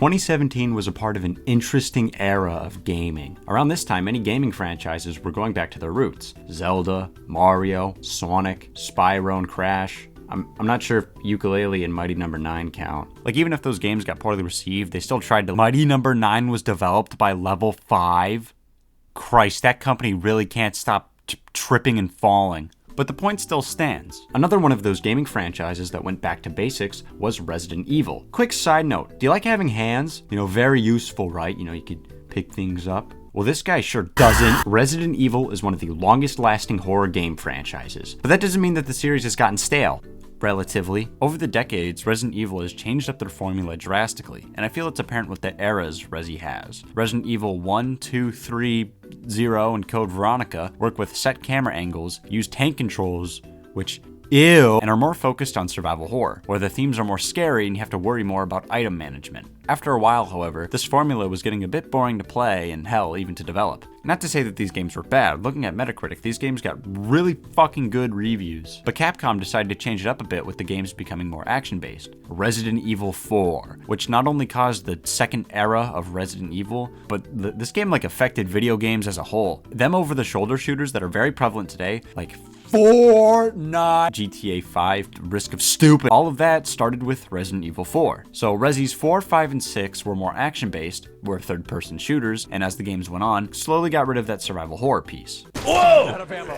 2017 was a part of an interesting era of gaming. Around this time, many gaming franchises were going back to their roots. Zelda, Mario, Sonic, Spyro, and Crash. I'm not sure if Yooka-Laylee and Mighty Number 9 count. Like, even if those games got poorly received, they still tried to. Mighty Number 9 was developed by Level 5? Christ, that company really can't stop tripping and falling. But the point still stands. Another one of those gaming franchises that went back to basics was Resident Evil. Quick side note, do you like having hands? Very useful, right? You could pick things up. Well, this guy sure doesn't. Resident Evil is one of the longest lasting horror game franchises. But that doesn't mean that the series has gotten stale. Relatively. Over the decades, Resident Evil has changed up their formula drastically, and I feel it's apparent with the eras Resi has. Resident Evil 1, 2, 3, 0, and Code Veronica work with set camera angles, use tank controls, which and are more focused on survival horror, where the themes are more scary and you have to worry more about item management. After a while, however, this formula was getting a bit boring to play and hell, even to develop. Not to say that these games were bad. Looking at Metacritic, these games got really fucking good reviews. But Capcom decided to change it up a bit with the games becoming more action-based. Resident Evil 4, which not only caused the second era of Resident Evil, but this game affected video games as a whole. Them over-the-shoulder shooters that are very prevalent today, like Fortnite, GTA 5, Risk of Stupid, all of that started with Resident Evil 4. So Resis 4, 5, and 6 were more action-based, were third-person shooters, and as the games went on, slowly got rid of that survival horror piece. Whoa! Out of ammo.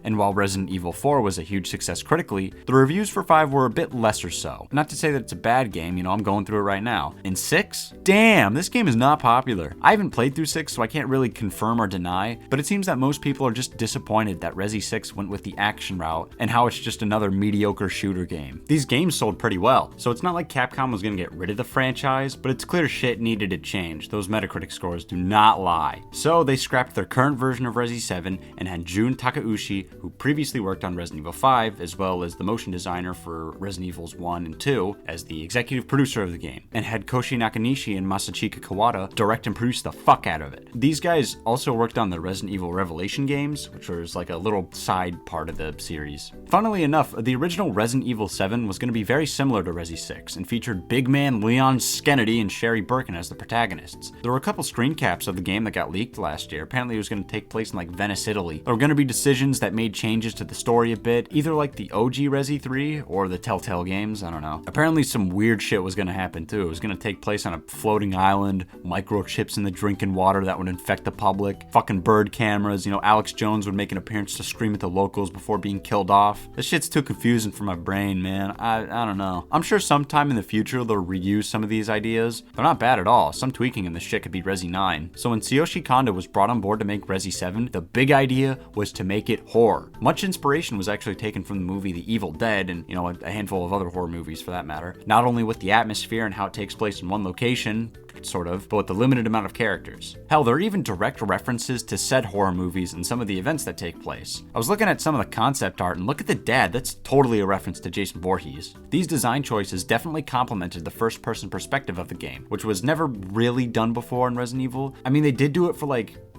And while Resident Evil 4 was a huge success critically, the reviews for 5 were a bit lesser so. Not to say that it's a bad game, I'm going through it right now. And 6? Damn, this game is not popular. I haven't played through 6, so I can't really confirm or deny, but it seems that most people are just disappointed that Resi 6 went with the action route and how it's just another mediocre shooter game. These games sold pretty well, so it's not like Capcom was gonna get rid of the franchise, but it's clear shit needed to change. Those Metacritic scores do not lie. So they scrapped their current version of Resi 7 and had Jun Takeuchi, who previously worked on Resident Evil 5, as well as the motion designer for Resident Evils 1 and 2, as the executive producer of the game, and had Koshi Nakanishi and Masachika Kawada direct and produce the fuck out of it. These guys also worked on the Resident Evil Revelation games, which was like a little side part of the series. Funnily enough, the original Resident Evil 7 was going to be very similar to Resi 6, and featured big man Leon Skennedy and Sherry Birkin as the protagonists. There were a couple screen caps of the game that got leaked last year. Apparently it was going to take place in Venice, Italy. There were going to be decisions that made changes to the story a bit, either like the OG Resi 3 or the Telltale games, I don't know. Apparently some weird shit was going to happen too. It was going to take place on a floating island, microchips in the drinking water that would infect the public, fucking bird cameras, Alex Jones would make an appearance to scream at the locals before being killed off. This shit's too confusing for my brain, man. I don't know. I'm sure sometime in the future they'll reuse some of these ideas. They're not bad at all. Some tweaking in this shit could be Resi 9. So when Tsuyoshi Kondo was brought on board to make Resi 7, the big idea was to make it horror. Much inspiration was actually taken from the movie The Evil Dead and, a handful of other horror movies for that matter. Not only with the atmosphere and how it takes place in one location, sort of, but with the limited amount of characters. Hell, there are even direct references to said horror movies and some of the events that take place. I was looking at some of the concept art and look at the dad, that's totally a reference to Jason Voorhees. These design choices definitely complemented the first-person perspective of the game, which was never really done before in Resident Evil. I mean, they did do it for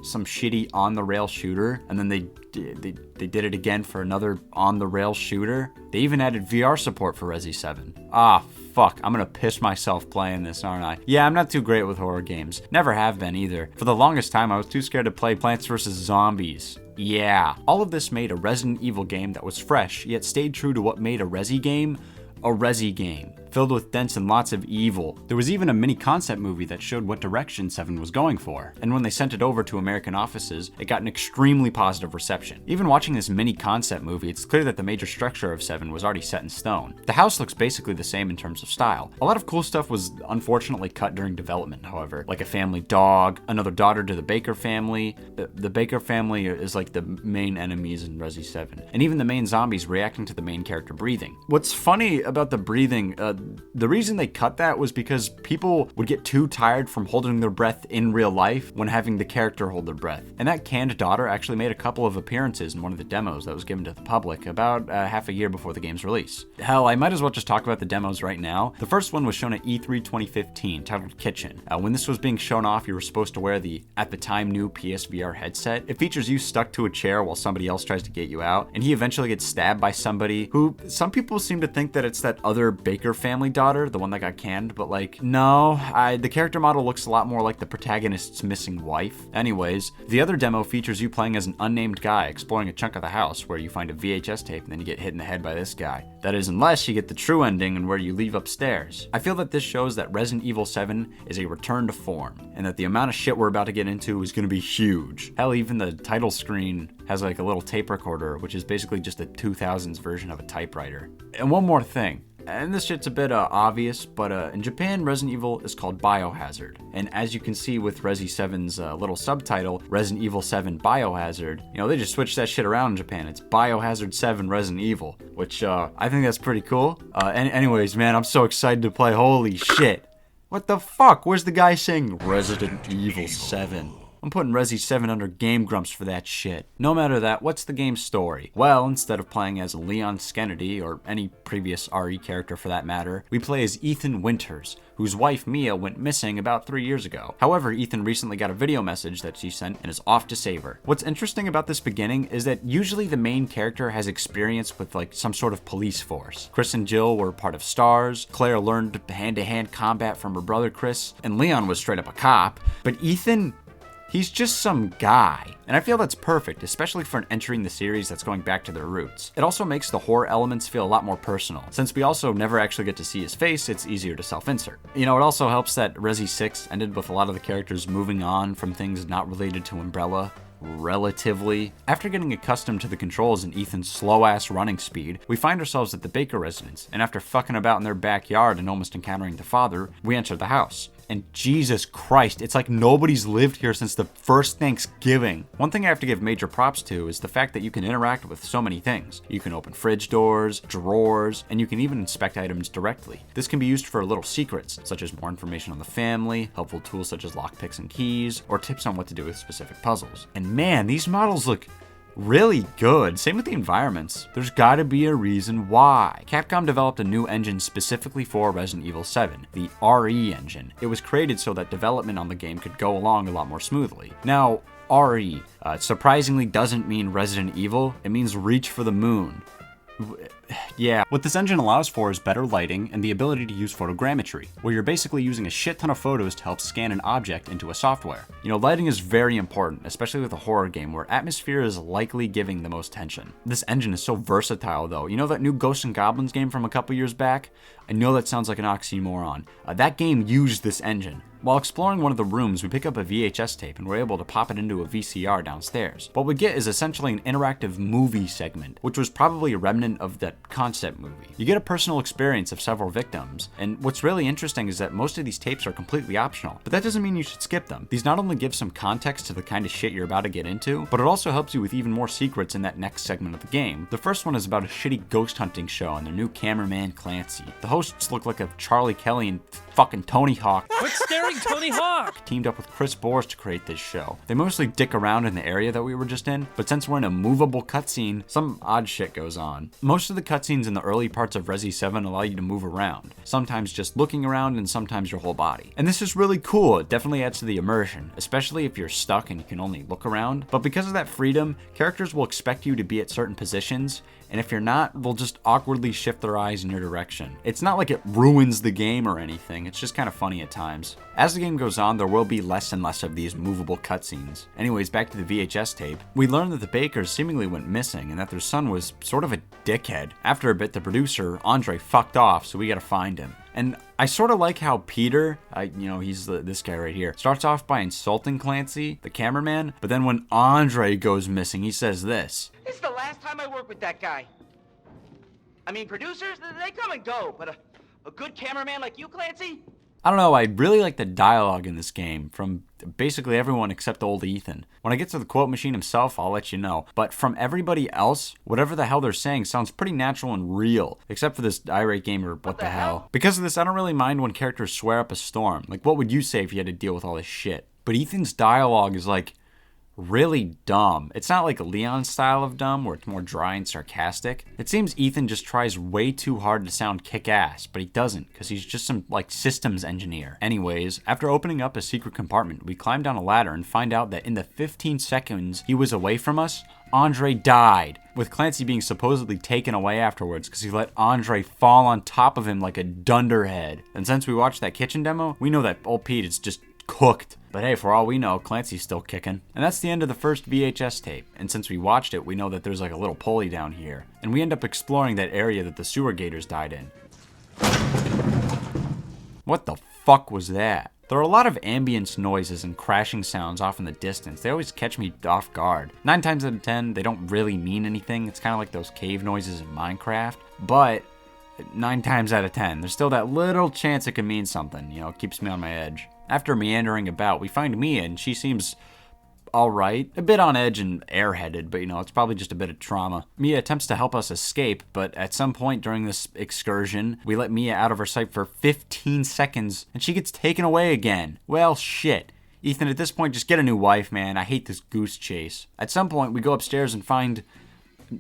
some shitty on-the-rail shooter, and then they did it again for another on-the-rail shooter. They even added VR support for Resi 7. Ah, fuck, I'm gonna piss myself playing this, aren't I? Yeah, I'm not too great with horror games. Never have been either. For the longest time, I was too scared to play Plants vs. Zombies. Yeah. All of this made a Resident Evil game that was fresh, yet stayed true to what made a Resi game a Resi game, filled with dents and lots of evil. There was even a mini concept movie that showed what direction 7 was going for, and when they sent it over to American offices, it got an extremely positive reception. Even watching this mini concept movie, it's clear that the major structure of 7 was already set in stone. The house looks basically the same in terms of style. A lot of cool stuff was unfortunately cut during development, however, like a family dog, another daughter to the Baker family. The Baker family is like the main enemies in Resi 7, and even the main zombies reacting to the main character breathing. What's funny about the breathing, the reason they cut that was because people would get too tired from holding their breath in real life when having the character hold their breath. And that canned daughter actually made a couple of appearances in one of the demos that was given to the public about half a year before the game's release. Hell, I might as well just talk about the demos right now. The first one was shown at E3 2015, titled Kitchen. When this was being shown off, you were supposed to wear the, at the time, new PSVR headset. It features you stuck to a chair while somebody else tries to get you out, and he eventually gets stabbed by somebody who some people seem to think that it's that other Baker family family daughter, the one that got canned, but like, no, the character model looks a lot more like the protagonist's missing wife. Anyways, the other demo features you playing as an unnamed guy exploring a chunk of the house where you find a VHS tape and then you get hit in the head by this guy. That is, unless you get the true ending and where you leave upstairs. I feel that this shows that Resident Evil 7 is a return to form, and that the amount of shit we're about to get into is gonna be huge. Hell, even the title screen has like a little tape recorder, which is basically just a 2000s version of a typewriter. And one more thing, and this shit's a bit obvious, but in Japan, Resident Evil is called Biohazard. And as you can see with Resi 7's little subtitle, Resident Evil 7 Biohazard, you know, they just switched that shit around in Japan. It's Biohazard 7 Resident Evil, which I think that's pretty cool. Anyways, man, I'm so excited to play. Holy shit. What the fuck? Where's the guy saying Resident Evil 7? I'm putting Resi 7 under Game Grumps for that shit. No matter that, what's the game's story? Well, instead of playing as Leon Kennedy, or any previous RE character for that matter, we play as Ethan Winters, whose wife Mia went missing about 3 years ago. However, Ethan recently got a video message that she sent and is off to save her. What's interesting about this beginning is that usually the main character has experience with like some sort of police force. Chris and Jill were part of STARS, Claire learned hand-to-hand combat from her brother Chris, and Leon was straight up a cop, but Ethan, he's just some guy. And I feel that's perfect, especially for entering the series that's going back to their roots. It also makes the horror elements feel a lot more personal. Since we also never actually get to see his face, it's easier to self-insert. You know, it also helps that Resi 6 ended with a lot of the characters moving on from things not related to Umbrella. Relatively. After getting accustomed to the controls and Ethan's slow-ass running speed, we find ourselves at the Baker residence, and after fucking about in their backyard and almost encountering the father, we enter the house. And Jesus Christ, it's like nobody's lived here since the first Thanksgiving. One thing I have to give major props to is the fact that you can interact with so many things. You can open fridge doors, drawers, and you can even inspect items directly. This can be used for little secrets, such as more information on the family, helpful tools such as lockpicks and keys, or tips on what to do with specific puzzles. And man, these models look really good. Same with the environments. There's gotta be a reason why. Capcom developed a new engine specifically for Resident Evil 7, the RE engine. It was created so that development on the game could go along a lot more smoothly. Now, RE surprisingly doesn't mean Resident Evil, it means reach for the moon. Yeah, what this engine allows for is better lighting and the ability to use photogrammetry, where you're basically using a shit ton of photos to help scan an object into a software. You know, lighting is very important, especially with a horror game where atmosphere is likely giving the most tension. This engine is so versatile though. You know that new Ghosts and Goblins game from a couple years back? I know that sounds like an oxymoron. That game used this engine. While exploring one of the rooms, we pick up a VHS tape and we're able to pop it into a VCR downstairs. What we get is essentially an interactive movie segment, which was probably a remnant of that concept movie. You get a personal experience of several victims, and what's really interesting is that most of these tapes are completely optional, but that doesn't mean you should skip them. These not only give some context to the kind of shit you're about to get into, but it also helps you with even more secrets in that next segment of the game. The first one is about a shitty ghost hunting show and their new cameraman Clancy. The hosts look like a Charlie Kelly and fucking Tony Hawk. Quit staring, Tony Hawk! Teamed up with Chris Boers to create this show. They mostly dick around in the area that we were just in, but since we're in a movable cutscene, some odd shit goes on. Most of the cutscenes in the early parts of Resi 7 allow you to move around, sometimes just looking around and sometimes your whole body. And this is really cool, it definitely adds to the immersion, especially if you're stuck and you can only look around. But because of that freedom, characters will expect you to be at certain positions, and if you're not, they'll just awkwardly shift their eyes in your direction. It's not like it ruins the game or anything, it's just kind of funny at times. As the game goes on, there will be less and less of these movable cutscenes. Anyways, back to the VHS tape. We learn that the Bakers seemingly went missing and that their son was sort of a dickhead. After a bit, the producer, Andre, fucked off, so we gotta find him. And I sort of like how Peter, he's this guy right here, starts off by insulting Clancy, the cameraman, but then when Andre goes missing, he says this. This is the last time I work with that guy. I mean, producers, they come and go, but a good cameraman like you, Clancy? I don't know, I really like the dialogue in this game from basically everyone except old Ethan. When I get to the quote machine himself, I'll let you know. But from everybody else, whatever the hell they're saying sounds pretty natural and real, except for this irate gamer, what the hell. Because of this, I don't really mind when characters swear up a storm. Like, what would you say if you had to deal with all this shit? But Ethan's dialogue is like, really dumb. It's not like Leon's style of dumb where it's more dry and sarcastic. It seems Ethan just tries way too hard to sound kick-ass, but he doesn't because he's just some like systems engineer. Anyways, after opening up a secret compartment, we climb down a ladder and find out that in the 15 seconds he was away from us, Andre died, with Clancy being supposedly taken away afterwards because he let Andre fall on top of him like a dunderhead. And since we watched that kitchen demo, we know that old Pete is just cooked. But hey, for all we know, Clancy's still kicking. And that's the end of the first VHS tape. And since we watched it, we know that there's like a little pulley down here. And we end up exploring that area that the sewer gators died in. What the fuck was that? There are a lot of ambience noises and crashing sounds off in the distance. They always catch me off guard. 9 times out of 10, they don't really mean anything. It's kind of like those cave noises in Minecraft. But 9 times out of 10, there's still that little chance it could mean something. You know, it keeps me on my edge. After meandering about, we find Mia, and she seems alright. A bit on edge and airheaded, but you know, it's probably just a bit of trauma. Mia attempts to help us escape, but at some point during this excursion, we let Mia out of our sight for 15 seconds, and she gets taken away again. Well, shit. Ethan, at this point, just get a new wife, man. I hate this goose chase. At some point, we go upstairs and find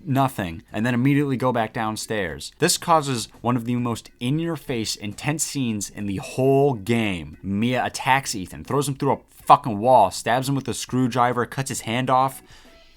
nothing, and then immediately go back downstairs. This causes one of the most in-your-face, intense scenes in the whole game. Mia attacks Ethan, throws him through a fucking wall, stabs him with a screwdriver, cuts his hand off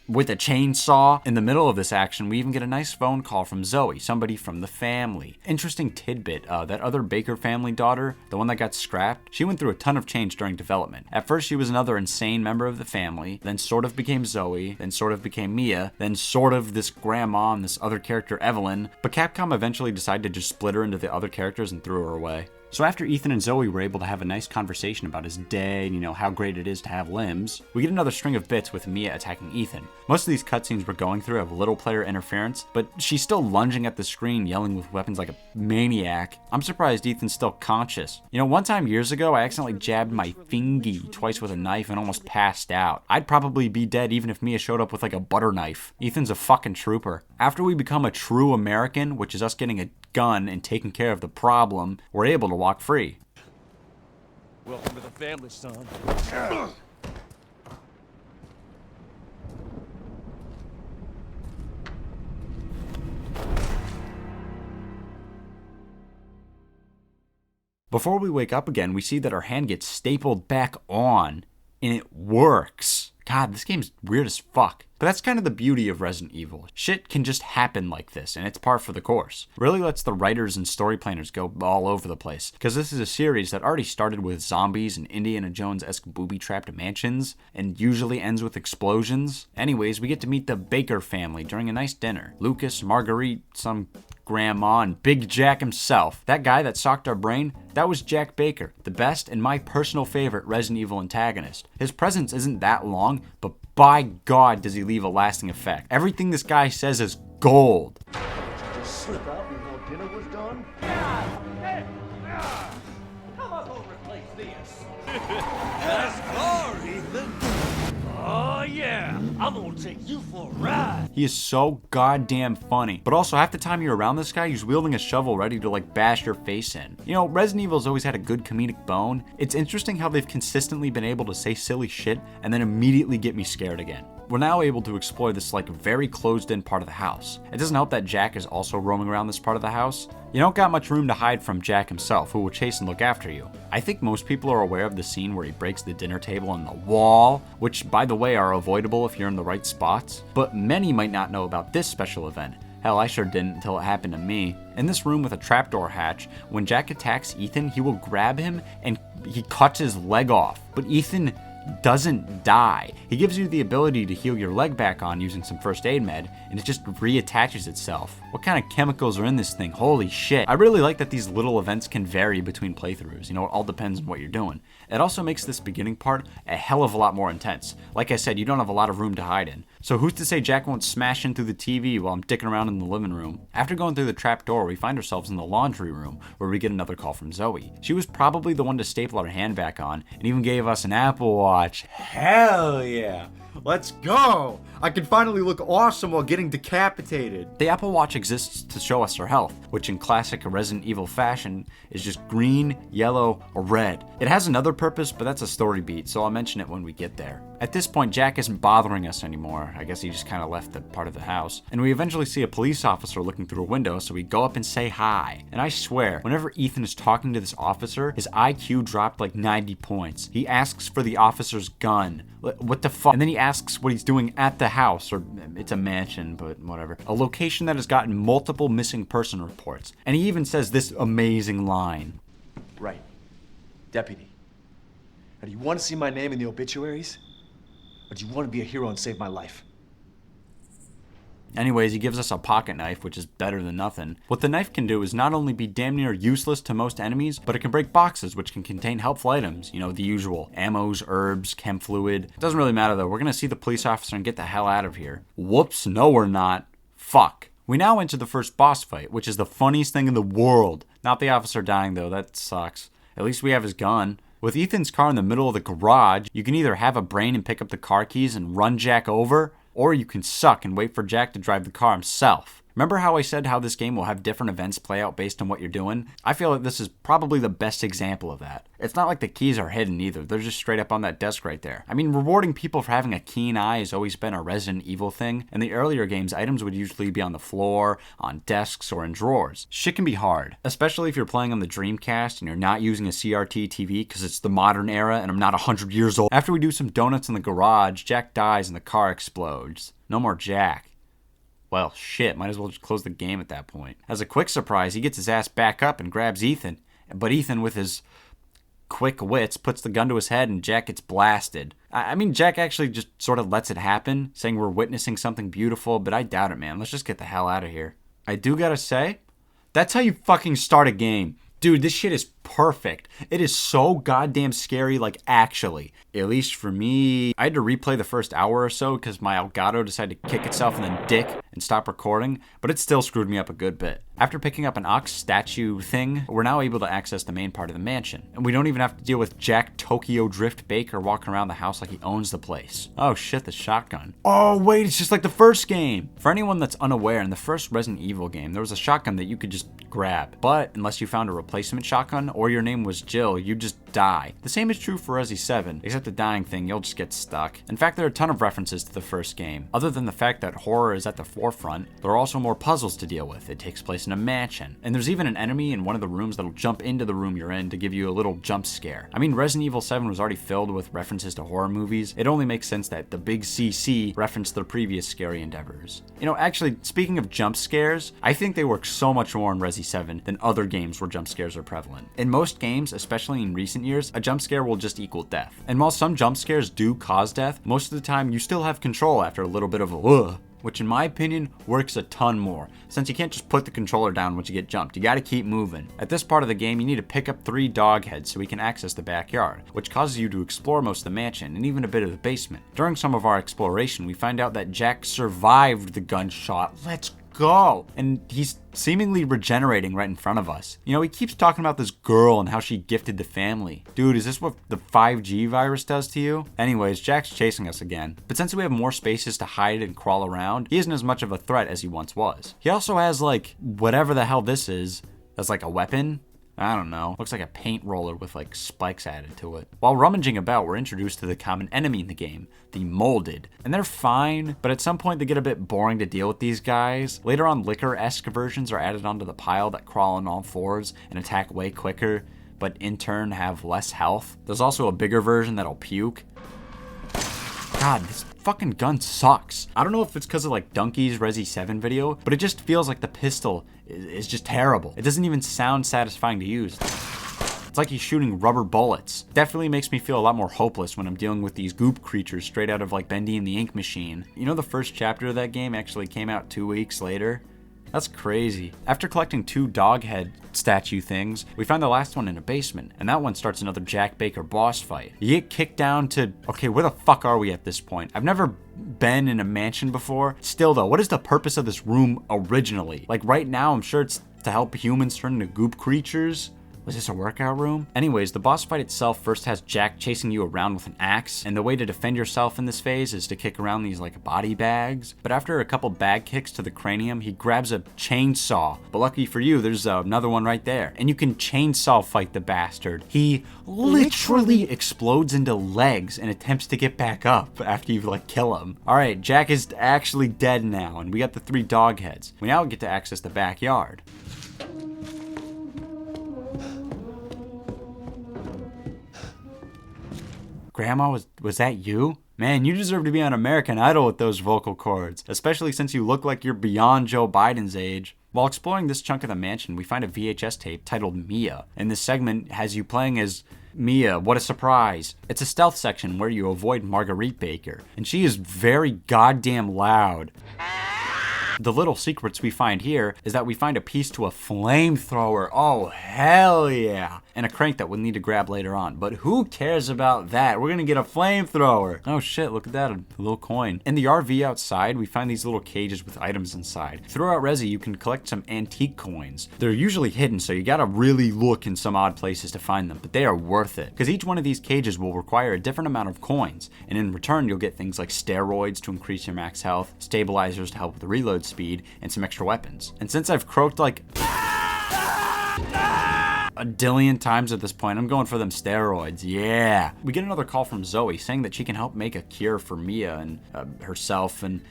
with a chainsaw. In the middle of this action, we even get a nice phone call from Zoe, somebody from the family. Interesting tidbit, that other Baker family daughter, the one that got scrapped, she went through a ton of change during development. At first, she was another insane member of the family, then sort of became Zoe, then sort of became Mia, then sort of this grandma and this other character, Evelyn, but Capcom eventually decided to just split her into the other characters and threw her away. So after Ethan and Zoe were able to have a nice conversation about his day and, you know, how great it is to have limbs, we get another string of bits with Mia attacking Ethan. Most of these cutscenes we're going through have little player interference, but she's still lunging at the screen, yelling with weapons like a maniac. I'm surprised Ethan's still conscious. You know, one time years ago, I accidentally jabbed my fingy twice with a knife and almost passed out. I'd probably be dead even if Mia showed up with like a butter knife. Ethan's a fucking trooper. After we become a true American, which is us getting a gun and taking care of the problem, we're able to walk free. Welcome to the family, son. Before we wake up again, we see that our hand gets stapled back on, and it works. God, this game's weird as fuck. But that's kind of the beauty of Resident Evil. Shit can just happen like this, and it's par for the course. Really lets the writers and story planners go all over the place, because this is a series that already started with zombies and Indiana Jones-esque booby-trapped mansions, and usually ends with explosions. Anyways, we get to meet the Baker family during a nice dinner. Lucas, Marguerite, some grandma, and Big Jack himself. That guy that socked our brain, that was Jack Baker, the best and my personal favorite Resident Evil antagonist. His presence isn't that long, but by God does he leave a lasting effect. Everything this guy says is gold. Just slip out before dinner was done? Come on over and play this. Nice car, Ethan. Oh yeah, I'm gonna take you for a ride. He is so goddamn funny. But also, half the time you're around this guy, he's wielding a shovel ready to like bash your face in. You know, Resident Evil's always had a good comedic bone. It's interesting how they've consistently been able to say silly shit and then immediately get me scared again. We're now able to explore this like very closed-in part of the house. It doesn't help that Jack is also roaming around this part of the house. You don't got much room to hide from Jack himself, who will chase and look after you. I think most people are aware of the scene where he breaks the dinner table and the wall, which by the way are avoidable if you're in the right spots, but many might not know about this special event. Hell, I sure didn't until it happened to me. In this room with a trapdoor hatch, when Jack attacks Ethan, he will grab him and he cuts his leg off, but Ethan doesn't die. He gives you the ability to heal your leg back on using some first aid med, and it just reattaches itself. What kind of chemicals are in this thing? Holy shit. I really like that these little events can vary between playthroughs. You know, it all depends on what you're doing. It also makes this beginning part a hell of a lot more intense. Like I said, you don't have a lot of room to hide in. So who's to say Jack won't smash in through the TV while I'm dicking around in the living room? After going through the trap door, we find ourselves in the laundry room, where we get another call from Zoe. She was probably the one to staple our hand back on, and even gave us an Apple Watch. Watch. Hell yeah. Let's go! I can finally look awesome while getting decapitated. The Apple Watch exists to show us our health, which in classic Resident Evil fashion is just green, yellow, or red. It has another purpose, but that's a story beat, so I'll mention it when we get there. At this point, Jack isn't bothering us anymore. I guess he just kind of left the part of the house. And we eventually see a police officer looking through a window, so we go up and say hi. And I swear, whenever Ethan is talking to this officer, his IQ dropped like 90 points. He asks for the officer's gun. What the fuck? And then he asks what he's doing at the house, or it's a mansion, but whatever. A location that has gotten multiple missing person reports. And he even says this amazing line. Right. Deputy. Now, do you want to see my name in the obituaries? Or do you want to be a hero and save my life? Anyways, he gives us a pocket knife, which is better than nothing. What the knife can do is not only be damn near useless to most enemies, but it can break boxes, which can contain helpful items. You know, the usual. Ammos, herbs, chem fluid. It doesn't really matter though. We're gonna see the police officer and get the hell out of here. Whoops, no we're not. Fuck. We now enter the first boss fight, which is the funniest thing in the world. Not the officer dying though, that sucks. At least we have his gun. With Ethan's car in the middle of the garage, you can either have a brain and pick up the car keys and run Jack over, or you can suck and wait for Jack to drive the car himself. Remember how I said how this game will have different events play out based on what you're doing? I feel like this is probably the best example of that. It's not like the keys are hidden either, they're just straight up on that desk right there. I mean, rewarding people for having a keen eye has always been a Resident Evil thing. In the earlier games, items would usually be on the floor, on desks, or in drawers. Shit can be hard, especially if you're playing on the Dreamcast and you're not using a CRT TV because it's the modern era and I'm not 100 years old. After we do some donuts in the garage, Jack dies and the car explodes. No more Jack. Well, shit, might as well just close the game at that point. As a quick surprise, he gets his ass back up and grabs Ethan. But Ethan, with his quick wits, puts the gun to his head and Jack gets blasted. I mean, Jack actually just sort of lets it happen, saying we're witnessing something beautiful, but I doubt it, man. Let's just get the hell out of here. I do gotta say, that's how you fucking start a game. Dude, this shit is perfect. It is so goddamn scary, like actually. At least for me, I had to replay the first hour or so because my Elgato decided to kick itself in the dick and stop recording, but it still screwed me up a good bit. After picking up an ox statue thing, we're now able to access the main part of the mansion. And we don't even have to deal with Jack Tokyo Drift Baker walking around the house like he owns the place. Oh shit, the shotgun. Oh wait, it's just like the first game. For anyone that's unaware, in the first Resident Evil game, there was a shotgun that you could just grab. But unless you found a replacement shotgun or your name was Jill, you just die. The same is true for Resi 7, except the dying thing, you'll just get stuck. In fact, there are a ton of references to the first game. Other than the fact that horror is at the forefront, there are also more puzzles to deal with. It takes place in a mansion. And there's even an enemy in one of the rooms that'll jump into the room you're in to give you a little jump scare. I mean, Resident Evil 7 was already filled with references to horror movies. It only makes sense that the big CC referenced their previous scary endeavors. You know, actually, speaking of jump scares, I think they work so much more in Resi 7 than other games where jump scares are prevalent. In most games, especially in recent years, a jump scare will just equal death. And while some jump scares do cause death, most of the time you still have control after a little bit of a ugh, which in my opinion works a ton more, since you can't just put the controller down once you get jumped, you gotta keep moving. At this part of the game, you need to pick up 3 dog heads so we can access the backyard, which causes you to explore most of the mansion and even a bit of the basement. During some of our exploration, we find out that Jack survived the gunshot. Let's go! And he's seemingly regenerating right in front of us. You know, he keeps talking about this girl and how she gifted the family. Dude, is this what the 5G virus does to you? Anyways, Jack's chasing us again. But since we have more spaces to hide and crawl around, he isn't as much of a threat as he once was. He also has, like, whatever the hell this is, as like a weapon? I don't know. Looks like a paint roller with like spikes added to it. While rummaging about, we're introduced to the common enemy in the game, the Molded. And they're fine, but at some point they get a bit boring to deal with these guys. Later on, Licker-esque versions are added onto the pile that crawl on all fours and attack way quicker, but in turn have less health. There's also a bigger version that'll puke. God, this fucking gun sucks. I don't know if it's because of like Donkey's Resi 7 video, but it just feels like the pistol is just terrible. It doesn't even sound satisfying to use. It's like he's shooting rubber bullets. Definitely makes me feel a lot more hopeless when I'm dealing with these goop creatures straight out of like Bendy and the Ink Machine. You know, the first chapter of that game actually came out 2 weeks later? That's crazy. After collecting 2 dog head statue things, we find the last one in a basement, and that one starts another Jack Baker boss fight. You get kicked down to, okay, where the fuck are we at this point? I've never been in a mansion before. Still though, what is the purpose of this room originally? Like right now, I'm sure it's to help humans turn into goop creatures, Was this a workout room? Anyways, the boss fight itself first has Jack chasing you around with an axe, and the way to defend yourself in this phase is to kick around these like body bags. But after a couple bag kicks to the cranium, he grabs a chainsaw. But lucky for you, there's another one right there. And you can chainsaw fight the bastard. He literally explodes into legs and attempts to get back up after you like kill him. Alright, Jack is actually dead now, and we got the 3 dog heads. We now get to access the backyard. Grandma, was that you? Man, you deserve to be on American Idol with those vocal cords, especially since you look like you're beyond Joe Biden's age. While exploring this chunk of the mansion, we find a VHS tape titled Mia, and this segment has you playing as Mia. What a surprise. It's a stealth section where you avoid Marguerite Baker, and she is very goddamn loud. The little secrets we find here is that we find a piece to a flamethrower. Oh, hell yeah. And a crank that we'll need to grab later on. But who cares about that? We're gonna get a flamethrower. Oh shit, look at that, a little coin. In the RV outside, we find these little cages with items inside. Throughout Resi, you can collect some antique coins. They're usually hidden, so you gotta really look in some odd places to find them. But they are worth it, because each one of these cages will require a different amount of coins. And in return, you'll get things like steroids to increase your max health, stabilizers to help with the reload speed, and some extra weapons. And since I've croaked like a dillion times at this point, I'm going for them steroids. Yeah. We get another call from Zoe saying that she can help make a cure for Mia and herself and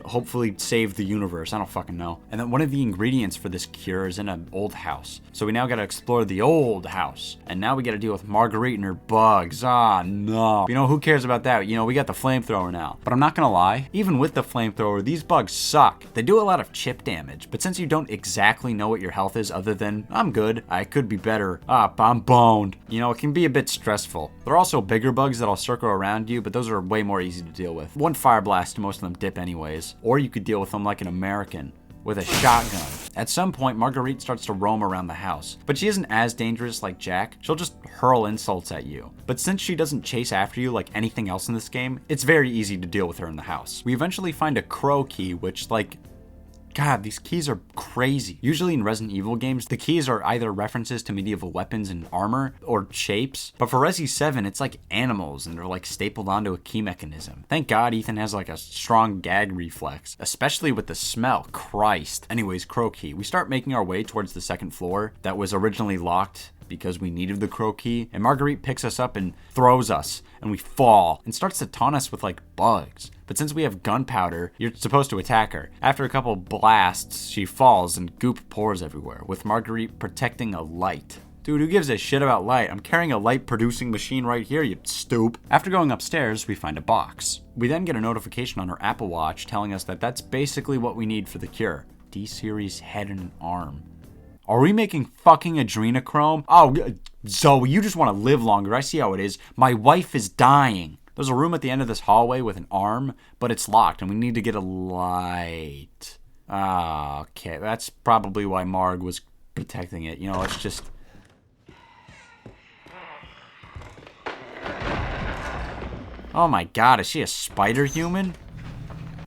hopefully save the universe. I don't fucking know. And then one of the ingredients for this cure is in an old house. So we now gotta explore the old house. And now we gotta deal with Marguerite and her bugs. Ah, no. You know, who cares about that? You know, we got the flamethrower now. But I'm not gonna lie, even with the flamethrower, these bugs suck. They do a lot of chip damage, but since you don't exactly know what your health is other than, I'm good, I could be better, I'm boned, you know, it can be a bit stressful. There are also bigger bugs that'll circle around you, but those are way more easy to deal with. One fire blast, most of them dip anyways. Or you could deal with them like an American, with a shotgun. At some point, Marguerite starts to roam around the house, but she isn't as dangerous like Jack. She'll just hurl insults at you. But since she doesn't chase after you like anything else in this game, it's very easy to deal with her in the house. We eventually find a crow key, which like, God, these keys are crazy. Usually in Resident Evil games, the keys are either references to medieval weapons and armor or shapes, but for Resi 7, it's like animals and they're like stapled onto a key mechanism. Thank God Ethan has like a strong gag reflex, especially with the smell. Christ. Anyways, crow key. We start making our way towards the second floor that was originally locked because we needed the crow key, and Marguerite picks us up and throws us, and we fall, and starts to taunt us with like bugs. But since we have gunpowder, you're supposed to attack her. After a couple blasts, she falls and goop pours everywhere, with Marguerite protecting a light. Dude, who gives a shit about light? I'm carrying a light producing machine right here, you stoop. After going upstairs, we find a box. We then get a notification on her Apple Watch telling us that that's basically what we need for the cure. D-series head and an arm. Are we making fucking adrenochrome? Oh, Zoe, you just want to live longer. I see how it is. My wife is dying. There's a room at the end of this hallway with an arm, but it's locked, and we need to get a light. Ah, okay. That's probably why Marg was protecting it. You know, let's just... Oh my God, is she a spider human?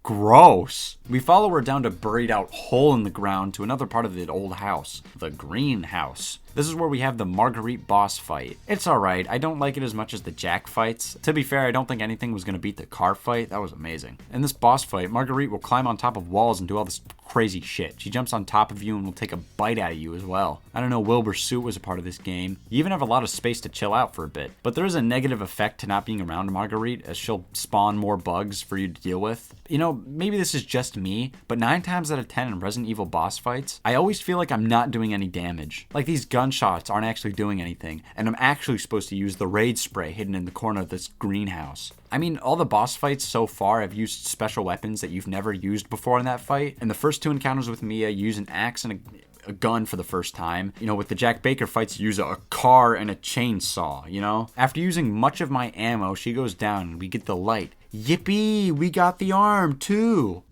Gross. We follow her down to buried out hole in the ground to another part of the old house, the greenhouse. This is where we have the Marguerite boss fight. It's alright, I don't like it as much as the Jack fights. To be fair, I don't think anything was going to beat the car fight. That was amazing. In this boss fight, Marguerite will climb on top of walls and do all this crazy shit. She jumps on top of you and will take a bite out of you as well. I don't know, Wilbur Soot was a part of this game. You even have a lot of space to chill out for a bit. But there is a negative effect to not being around Marguerite, as she'll spawn more bugs for you to deal with. You know, maybe this is just me, but 9 times out of 10 in Resident Evil boss fights, I always feel like I'm not doing any damage. Like these gunshots aren't actually doing anything, and I'm actually supposed to use the raid spray hidden in the corner of this greenhouse. I mean, all the boss fights so far have used special weapons that you've never used before in that fight, and the first 2 encounters with Mia use an axe and a gun for the first time. You know, with the Jack Baker fights, you use a car and a chainsaw, you know? After using much of my ammo, she goes down and we get the light. Yippee! We got the arm, too!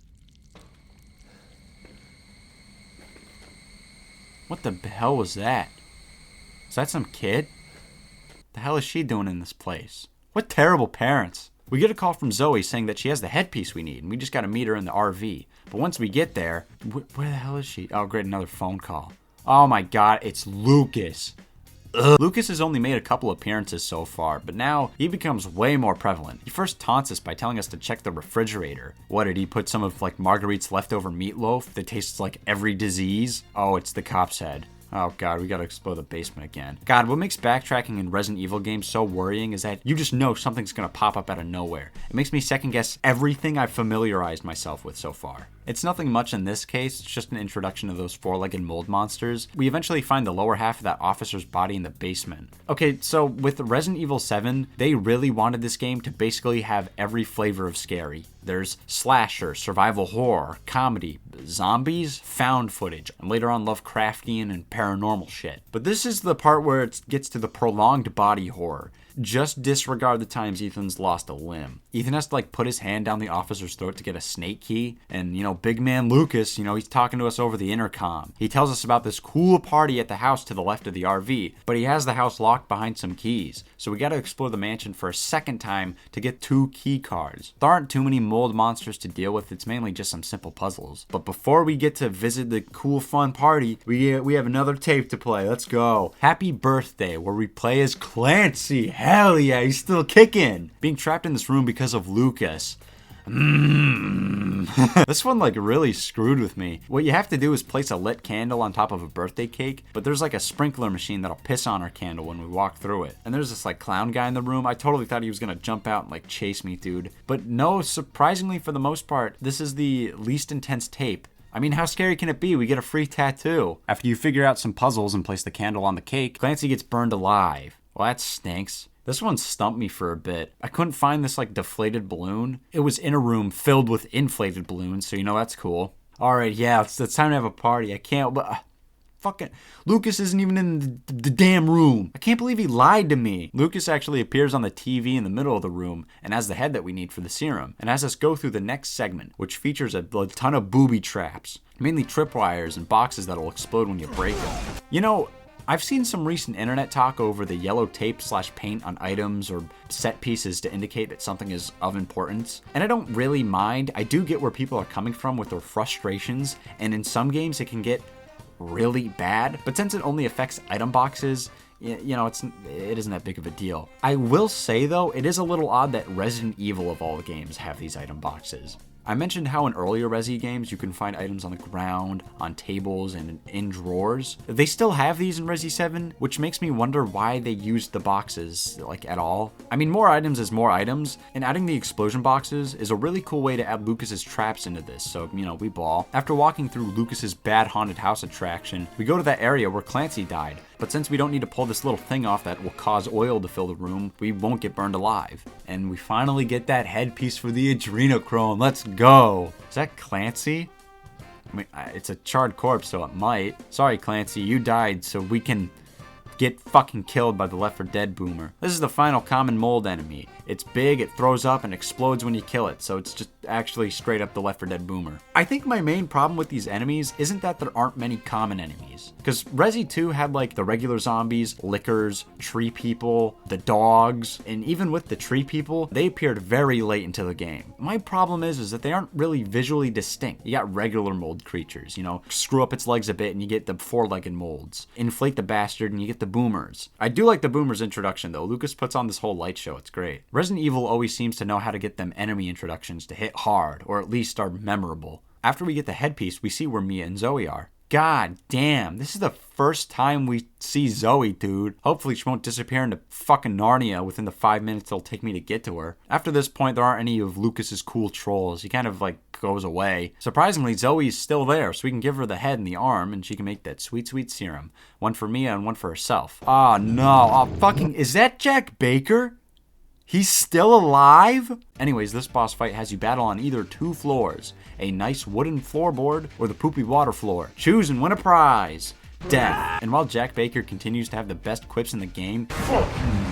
What the hell was that? Is that some kid? The hell is she doing in this place? What terrible parents. We get a call from Zoe saying that she has the headpiece we need, and we just gotta meet her in the RV. But once we get there, where the hell is she? Oh, great, another phone call. Oh my God, it's Lucas. Ugh. Lucas has only made a couple appearances so far, but now he becomes way more prevalent. He first taunts us by telling us to check the refrigerator. What, did he put some of like Marguerite's leftover meatloaf that tastes like every disease? Oh, it's the cop's head. Oh god, we gotta explore the basement again. God, what makes backtracking in Resident Evil games so worrying is that you just know something's gonna pop up out of nowhere. It makes me second guess everything I've familiarized myself with so far. It's nothing much in this case, it's just an introduction of those four-legged mold monsters. We eventually find the lower half of that officer's body in the basement. Okay, so with Resident Evil 7, they really wanted this game to basically have every flavor of scary. There's slasher, survival horror, comedy, zombies, found footage, and later on Lovecraftian and paranormal shit. But this is the part where it gets to the prolonged body horror. Just disregard the times Ethan's lost a limb. Ethan has to like put his hand down the officer's throat to get a snake key. And big man Lucas, he's talking to us over the intercom. He tells us about this cool party at the house to the left of the RV, but he has the house locked behind some keys. So we gotta explore the mansion for a second time to get 2 key cards. There aren't too many mold monsters to deal with, it's mainly just some simple puzzles. But before we get to visit the cool fun party, we have another tape to play. Let's go. Happy Birthday, where we play as Clancy. Hell yeah, he's still kicking. Being trapped in this room because of Lucas. This one like really screwed with me. What you have to do is place a lit candle on top of a birthday cake, but there's like a sprinkler machine that'll piss on our candle when we walk through it. And there's this like clown guy in the room. I totally thought he was gonna jump out and like chase me, dude. But no, surprisingly for the most part, this is the least intense tape. I mean, how scary can it be? We get a free tattoo. After you figure out some puzzles and place the candle on the cake, Clancy gets burned alive. Well, that stinks. This one stumped me for a bit. I couldn't find this like deflated balloon. It was in a room filled with inflated balloons, so that's cool. Alright, yeah, it's time to have a party. I can't, but fucking Lucas isn't even in the damn room. I can't believe he lied to me. Lucas actually appears on the TV in the middle of the room and has the head that we need for the serum, and has us go through the next segment, which features a ton of booby traps, mainly tripwires and boxes that'll explode when you break them. I've seen some recent internet talk over the yellow tape/paint on items or set pieces to indicate that something is of importance, and I don't really mind. I do get where people are coming from with their frustrations, and in some games it can get really bad, but since it only affects item boxes, it isn't that big of a deal. I will say though, it is a little odd that Resident Evil of all the games have these item boxes. I mentioned how in earlier Resi games you can find items on the ground, on tables, and in drawers. They still have these in Resi 7, which makes me wonder why they used the boxes, at all. I mean, more items is more items, and adding the explosion boxes is a really cool way to add Lucas's traps into this, so, we ball. After walking through Lucas's bad haunted house attraction, we go to that area where Clancy died. But since we don't need to pull this little thing off that will cause oil to fill the room, we won't get burned alive. And we finally get that headpiece for the adrenochrome. Let's go. Is that Clancy? I mean, it's a charred corpse, so it might. Sorry, Clancy, you died so we can get fucking killed by the Left 4 Dead boomer. This is the final common mold enemy. It's big, it throws up, and explodes when you kill it, so it's just actually straight up the Left 4 Dead boomer. I think my main problem with these enemies isn't that there aren't many common enemies. Because Resi 2 had the regular zombies, lickers, tree people, the dogs, and even with the tree people, they appeared very late into the game. My problem is that they aren't really visually distinct. You got regular mold creatures, screw up its legs a bit and you get the four-legged molds. Inflate the bastard and you get the boomers. I do like the boomers introduction though. Lucas puts on this whole light show, it's great. Resident Evil always seems to know how to get them enemy introductions to hit hard, or at least are memorable. After we get the headpiece, we see where Mia and Zoe are. God damn, this is the first time we see Zoe, dude. Hopefully she won't disappear into fucking Narnia within the 5 minutes it'll take me to get to her. After this point, there aren't any of Lucas's cool trolls. He kind of goes away. Surprisingly, Zoe's still there, so we can give her the head and the arm, and she can make that sweet, sweet serum. One for Mia and one for herself. Oh no, is that Jack Baker? He's still alive? Anyways, this boss fight has you battle on either 2 floors, a nice wooden floorboard or the poopy water floor. Choose and win a prize. Death. And while Jack Baker continues to have the best quips in the game,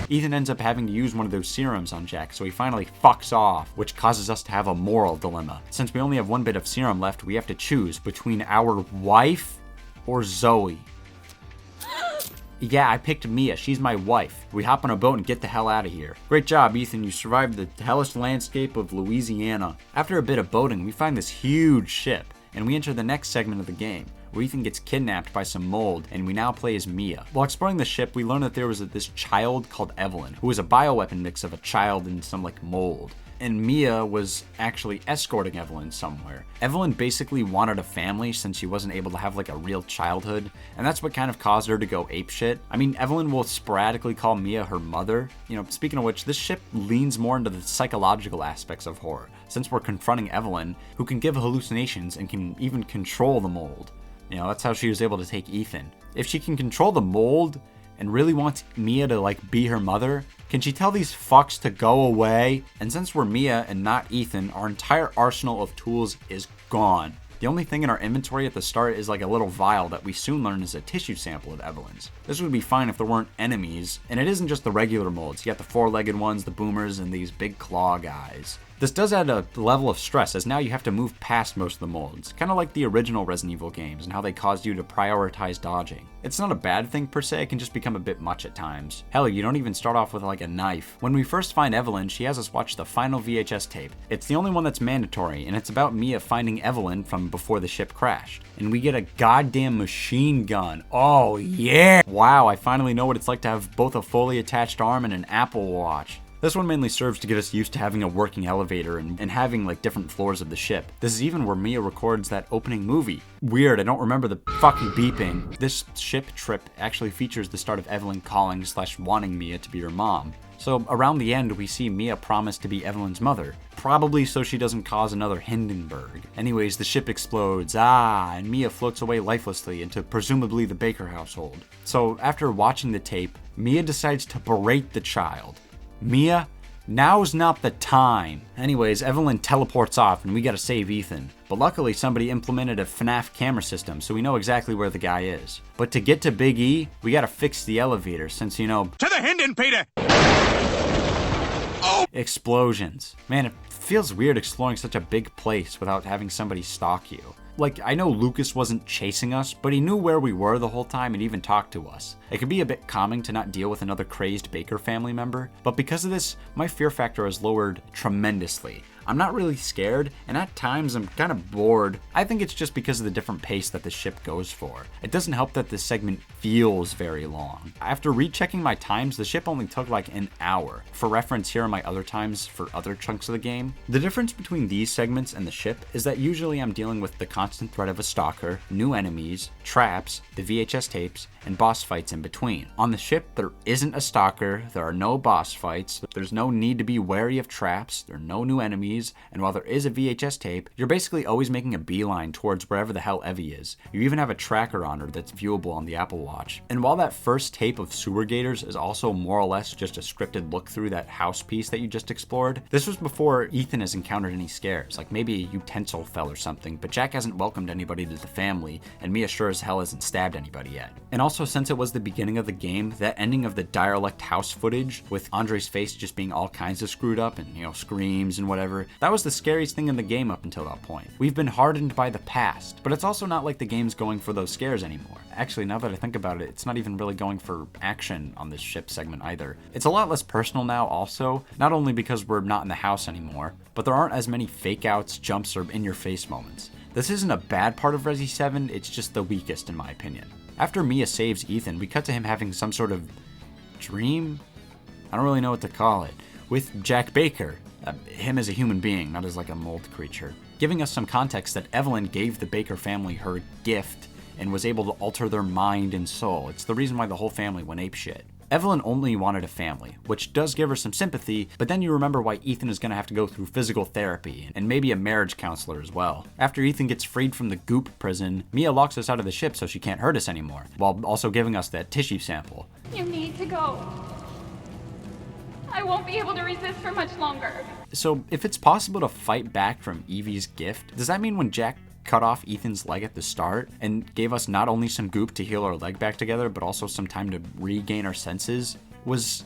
Ethan ends up having to use one of those serums on Jack, so he finally fucks off, which causes us to have a moral dilemma. Since we only have 1 bit of serum left, we have to choose between our wife or Zoe. Yeah, I picked Mia. She's my wife. We hop on a boat and get the hell out of here. Great job, Ethan. You survived the hellish landscape of Louisiana. After a bit of boating, we find this huge ship, and we enter the next segment of the game, where Ethan gets kidnapped by some mold, and we now play as Mia. While exploring the ship, we learn that there was this child called Evelyn, who was a bioweapon mix of a child and some like mold. And Mia was actually escorting Evelyn somewhere. Evelyn basically wanted a family since she wasn't able to have like a real childhood, and that's what kind of caused her to go apeshit. I mean, Evelyn will sporadically call Mia her mother. You know, speaking of which, this ship leans more into the psychological aspects of horror, since we're confronting Evelyn, who can give hallucinations and can even control the mold. You know, that's how she was able to take Ethan. If she can control the mold and really wants Mia to like be her mother, can she tell these fucks to go away? And since we're Mia and not Ethan, our entire arsenal of tools is gone. The only thing in our inventory at the start is like a little vial that we soon learn is a tissue sample of Evelyn's. This would be fine if there weren't enemies, and it isn't just the regular molds. You got the four-legged ones, the boomers, and these big claw guys. This does add a level of stress, as now you have to move past most of the molds, kind of like the original Resident Evil games and how they caused you to prioritize dodging. It's not a bad thing per se, it can just become a bit much at times. Hell, you don't even start off with like a knife. When we first find Evelyn, she has us watch the final VHS tape. It's the only one that's mandatory, and it's about Mia finding Evelyn from before the ship crashed. And we get a goddamn machine gun. Oh yeah! Wow, I finally know what it's like to have both a fully attached arm and an Apple Watch. This one mainly serves to get us used to having a working elevator and having like different floors of the ship. This is even where Mia records that opening movie. Weird, I don't remember the fucking beeping. This ship trip actually features the start of Evelyn calling / wanting Mia to be her mom. So around the end, we see Mia promise to be Evelyn's mother, probably so she doesn't cause another Hindenburg. Anyways, the ship explodes, and Mia floats away lifelessly into presumably the Baker household. So after watching the tape, Mia decides to berate the child. Mia, now's not the time. Anyways, Evelyn teleports off and we gotta save Ethan. But luckily somebody implemented a FNAF camera system so we know exactly where the guy is. But to get to Big E, we gotta fix the elevator since, you know, To the Hinden, Peter! explosions. Man, it feels weird exploring such a big place without having somebody stalk you. Like, I know Lucas wasn't chasing us, but he knew where we were the whole time and even talked to us. It can be a bit calming to not deal with another crazed Baker family member, but because of this, my fear factor has lowered tremendously. I'm not really scared, and at times I'm kind of bored. I think it's just because of the different pace that the ship goes for. It doesn't help that this segment feels very long. After rechecking my times, the ship only took like an hour. For reference, here are my other times for other chunks of the game. The difference between these segments and the ship is that usually I'm dealing with the constant threat of a stalker, new enemies, traps, the VHS tapes, and boss fights in between. On the ship, there isn't a stalker, there are no boss fights, there's no need to be wary of traps, there are no new enemies, and while there is a VHS tape, you're basically always making a beeline towards wherever the hell Evie is. You even have a tracker on her that's viewable on the Apple Watch. And while that first tape of sewer gators is also more or less just a scripted look through that house piece that you just explored, this was before Ethan has encountered any scares, like maybe a utensil fell or something, but Jack hasn't welcomed anybody to the family, and Mia sure as hell hasn't stabbed anybody yet. And also, since it was the beginning of the game, that ending of the derelict house footage with Andre's face just being all kinds of screwed up and, you know, screams and whatever, that was the scariest thing in the game up until that point. We've been hardened by the past, but it's also not like the game's going for those scares anymore. Actually, now that I think about it, it's not even really going for action on this ship segment either. It's a lot less personal now also, not only because we're not in the house anymore, but there aren't as many fake outs, jumps, or in-your-face moments. This isn't a bad part of Resi 7, it's just the weakest in my opinion. After Mia saves Ethan, we cut to him having some sort of dream? I don't really know what to call it. With Jack Baker. Him as a human being, not as like a mold creature. Giving us some context that Evelyn gave the Baker family her gift and was able to alter their mind and soul. It's the reason why the whole family went apeshit. Evelyn only wanted a family, which does give her some sympathy, but then you remember why Ethan is going to have to go through physical therapy, and maybe a marriage counselor as well. After Ethan gets freed from the goop prison, Mia locks us out of the ship so she can't hurt us anymore, while also giving us that tissue sample. You need to go. I won't be able to resist for much longer. So, if it's possible to fight back from Evie's gift, does that mean when Jack cut off Ethan's leg at the start and gave us not only some goop to heal our leg back together, but also some time to regain our senses? Was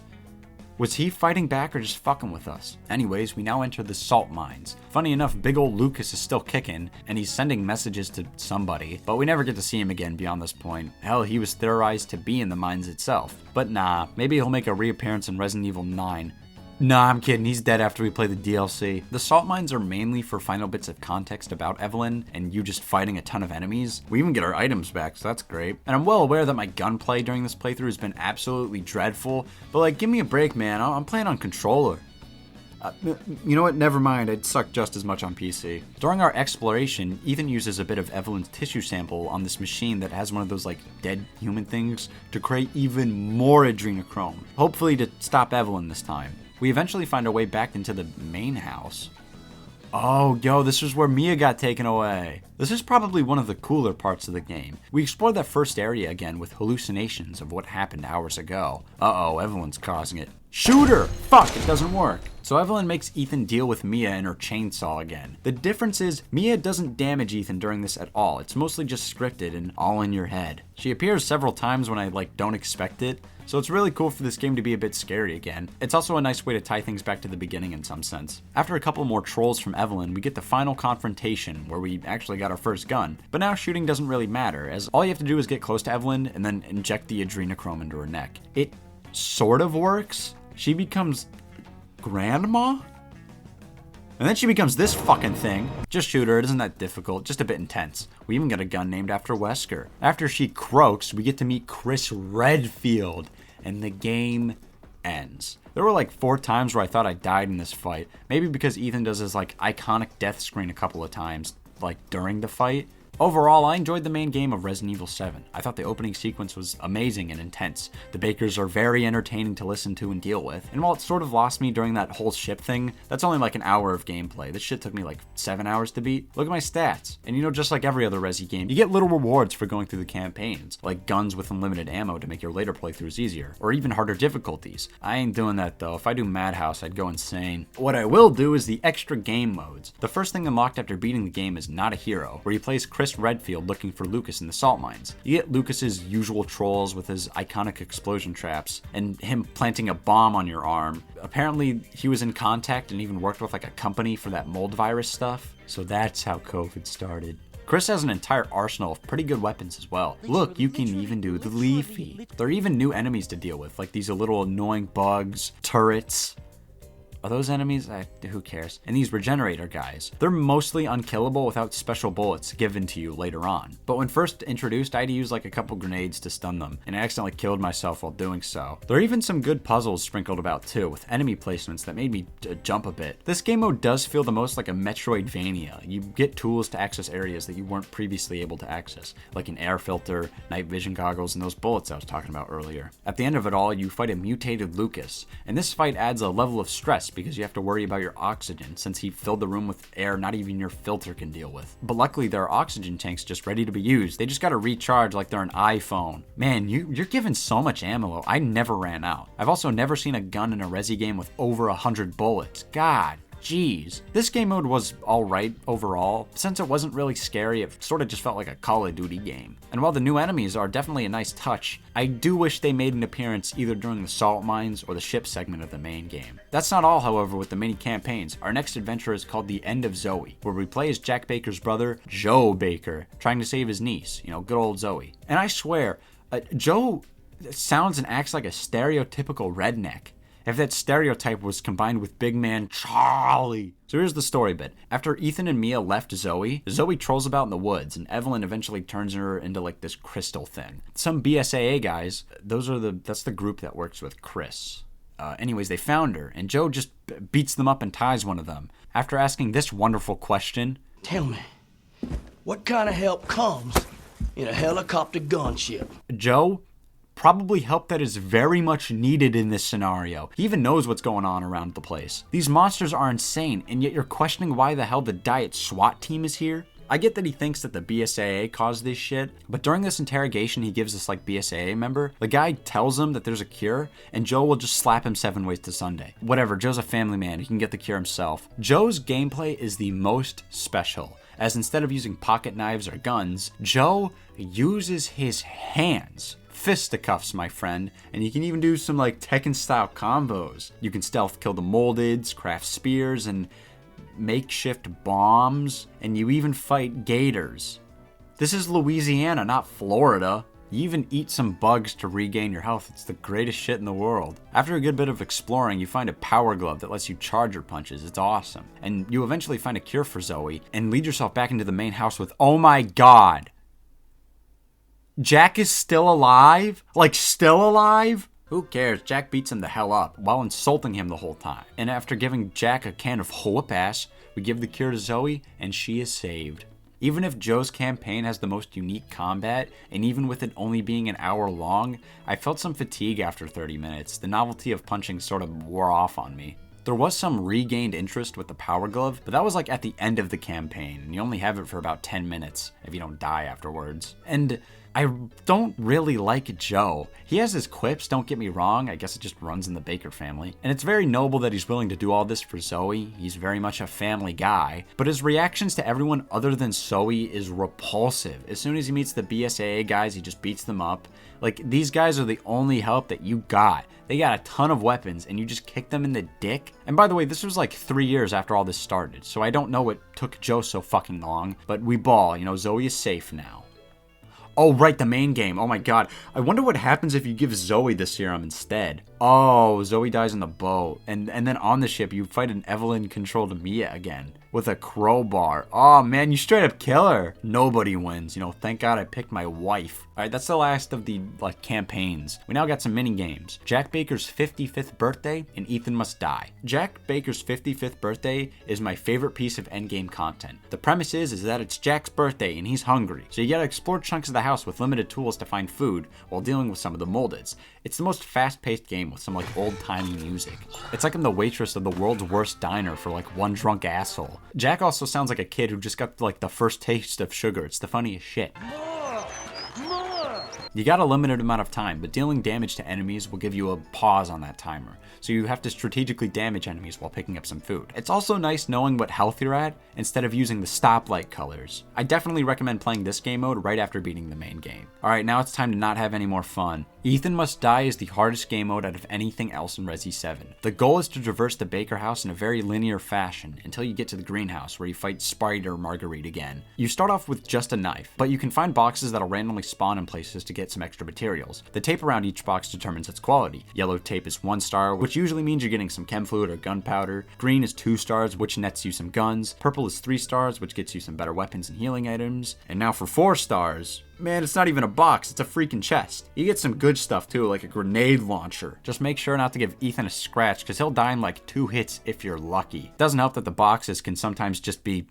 he fighting back or just fucking with us? Anyways, we now enter the salt mines. Funny enough, big old Lucas is still kicking, and he's sending messages to somebody, but we never get to see him again beyond this point. Hell, he was theorized to be in the mines itself. But nah, maybe he'll make a reappearance in Resident Evil 9. Nah, I'm kidding. He's dead after we play the DLC. The salt mines are mainly for final bits of context about Evelyn and you just fighting a ton of enemies. We even get our items back, so that's great. And I'm well aware that my gunplay during this playthrough has been absolutely dreadful, but like, give me a break, man. I'm playing on controller. You know what? Never mind. I'd suck just as much on PC. During our exploration, Ethan uses a bit of Evelyn's tissue sample on this machine that has one of those like dead human things to create even more adrenochrome. Hopefully to stop Evelyn this time. We eventually find our way back into the main house. Oh, yo, this is where Mia got taken away. This is probably one of the cooler parts of the game. We explored that first area again with hallucinations of what happened hours ago. Uh-oh, Evelyn's causing it. Shoot her! Fuck, it doesn't work. So Evelyn makes Ethan deal with Mia and her chainsaw again. The difference is, Mia doesn't damage Ethan during this at all. It's mostly just scripted and all in your head. She appears several times when I don't expect it. So it's really cool for this game to be a bit scary again. It's also a nice way to tie things back to the beginning in some sense. After a couple more trolls from Evelyn, we get the final confrontation where we actually got our first gun. But now shooting doesn't really matter, as all you have to do is get close to Evelyn and then inject the adrenochrome into her neck. It sort of works. She becomes grandma? And then she becomes this fucking thing. Just shoot her, it isn't that difficult, just a bit intense. We even get a gun named after Wesker. After she croaks, we get to meet Chris Redfield, and the game ends. There were like 4 times where I thought I died in this fight. Maybe because Ethan does his iconic death screen a couple of times, during the fight. Overall, I enjoyed the main game of Resident Evil 7. I thought the opening sequence was amazing and intense. The Bakers are very entertaining to listen to and deal with. And while it sort of lost me during that whole ship thing, that's only an hour of gameplay. This shit took me 7 hours to beat. Look at my stats. And just like every other Resi game, you get little rewards for going through the campaigns, like guns with unlimited ammo to make your later playthroughs easier, or even harder difficulties. I ain't doing that though. If I do Madhouse, I'd go insane. What I will do is the extra game modes. The first thing unlocked after beating the game is Not a Hero, where you plays Chris Redfield looking for Lucas in the salt mines. You get Lucas's usual trolls with his iconic explosion traps and him planting a bomb on your arm. Apparently he was in contact and even worked with a company for that mold virus stuff. So that's how COVID started. Chris has an entire arsenal of pretty good weapons as well. Look, you can even do the Leafy. There are even new enemies to deal with, like these little annoying bugs, turrets. Are those enemies? Who cares? And these regenerator guys. They're mostly unkillable without special bullets given to you later on. But when first introduced, I had to use a couple grenades to stun them, and I accidentally killed myself while doing so. There are even some good puzzles sprinkled about too, with enemy placements that made me jump a bit. This game mode does feel the most like a Metroidvania. You get tools to access areas that you weren't previously able to access, like an air filter, night vision goggles, and those bullets I was talking about earlier. At the end of it all, you fight a mutated Lucas, and this fight adds a level of stress because you have to worry about your oxygen since he filled the room with air not even your filter can deal with. But luckily there are oxygen tanks just ready to be used. They just gotta recharge like they're an iPhone. Man, you're given so much ammo. I never ran out. I've also never seen a gun in a Resi game with over 100 bullets. God. Jeez. This game mode was alright overall. Since it wasn't really scary, it sort of just felt like a Call of Duty game. And while the new enemies are definitely a nice touch, I do wish they made an appearance either during the salt mines or the ship segment of the main game. That's not all, however, with the mini campaigns. Our next adventure is called The End of Zoe, where we play as Jack Baker's brother, Joe Baker, trying to save his niece, good old Zoe. And I swear, Joe sounds and acts like a stereotypical redneck. If that stereotype was combined with big man Charlie. So here's the story bit. After Ethan and Mia left Zoe trolls about in the woods, and Evelyn eventually turns her into this crystal thing. Some BSAA guys, that's the group that works with Chris. Anyways, they found her, and Joe just beats them up and ties one of them. After asking this wonderful question, Tell me, what kind of help comes in a helicopter gunship? Joe probably help that is very much needed in this scenario. He even knows what's going on around the place. These monsters are insane, and yet you're questioning why the hell the Diet SWAT team is here? I get that he thinks that the BSAA caused this shit, but during this interrogation he gives this BSAA member, the guy tells him that there's a cure, and Joe will just slap him 7 ways to Sunday. Whatever, Joe's a family man, he can get the cure himself. Joe's gameplay is the most special, as instead of using pocket knives or guns, Joe uses his hands. Fisticuffs, my friend, and you can even do some Tekken style combos. You can stealth kill the moldeds, craft spears, and makeshift bombs, and you even fight gators. This is Louisiana, not Florida. You even eat some bugs to regain your health. It's the greatest shit in the world. After a good bit of exploring, you find a power glove that lets you charge your punches. It's awesome. And you eventually find a cure for Zoe and lead yourself back into the main house with, oh my god, Jack is still alive? Like, still alive? Who cares? Jack beats him the hell up while insulting him the whole time. And after giving Jack a can of whoop ass, we give the cure to Zoe and she is saved. Even if Joe's campaign has the most unique combat, and even with it only being an hour long, I felt some fatigue after 30 minutes. The novelty of punching sort of wore off on me. There was some regained interest with the power glove, but that was like at the end of the campaign, and you only have it for about 10 minutes if you don't die afterwards. And I don't really like Joe. He has his quips, don't get me wrong, I guess it just runs in the Baker family. And it's very noble that he's willing to do all this for Zoe. He's very much a family guy. But his reactions to everyone other than Zoe is repulsive. As soon as he meets the BSAA guys, he just beats them up. Like, these guys are the only help that you got. They got a ton of weapons and you just kick them in the dick. And by the way, this was like 3 years after all this started, so I don't know what took Joe so fucking long. But we ball, you know, Zoe is safe now. Oh, right, the main game. Oh my god. I wonder what happens if you give Zoe the serum instead. Oh, Zoe dies in the boat. And then on the ship, you fight an Evelyn-controlled Mia again with a crowbar. Oh, man, you straight up kill her. Nobody wins. You know, thank God I picked my wife. All right, that's the last of the, campaigns. We now got some mini games. Jack Baker's 55th birthday and Ethan Must Die. Jack Baker's 55th birthday is my favorite piece of endgame content. The premise is that it's Jack's birthday and he's hungry. So you gotta explore chunks of the house with limited tools to find food while dealing with some of the moldeds. It's the most fast-paced game with some old-timey music. It's like I'm the waitress of the world's worst diner for one drunk asshole. Jack also sounds like a kid who just got the first taste of sugar. It's the funniest shit. You got a limited amount of time, but dealing damage to enemies will give you a pause on that timer, so you have to strategically damage enemies while picking up some food. It's also nice knowing what health you're at instead of using the stoplight colors. I definitely recommend playing this game mode right after beating the main game. Alright, now it's time to not have any more fun. Ethan Must Die is the hardest game mode out of anything else in Resi 7. The goal is to traverse the Baker house in a very linear fashion until you get to the greenhouse where you fight Spider Marguerite again. You start off with just a knife, but you can find boxes that'll randomly spawn in places to get some extra materials. The tape around each box determines its quality. Yellow tape is 1 star, which usually means you're getting some chem fluid or gunpowder. Green is 2 stars, which nets you some guns. Purple is 3 stars, which gets you some better weapons and healing items. And now for 4 stars, man, it's not even a box, it's a freaking chest. You get some good stuff too, like a grenade launcher. Just make sure not to give Ethan a scratch, because he'll die in 2 hits if you're lucky. Doesn't help that the boxes can sometimes just be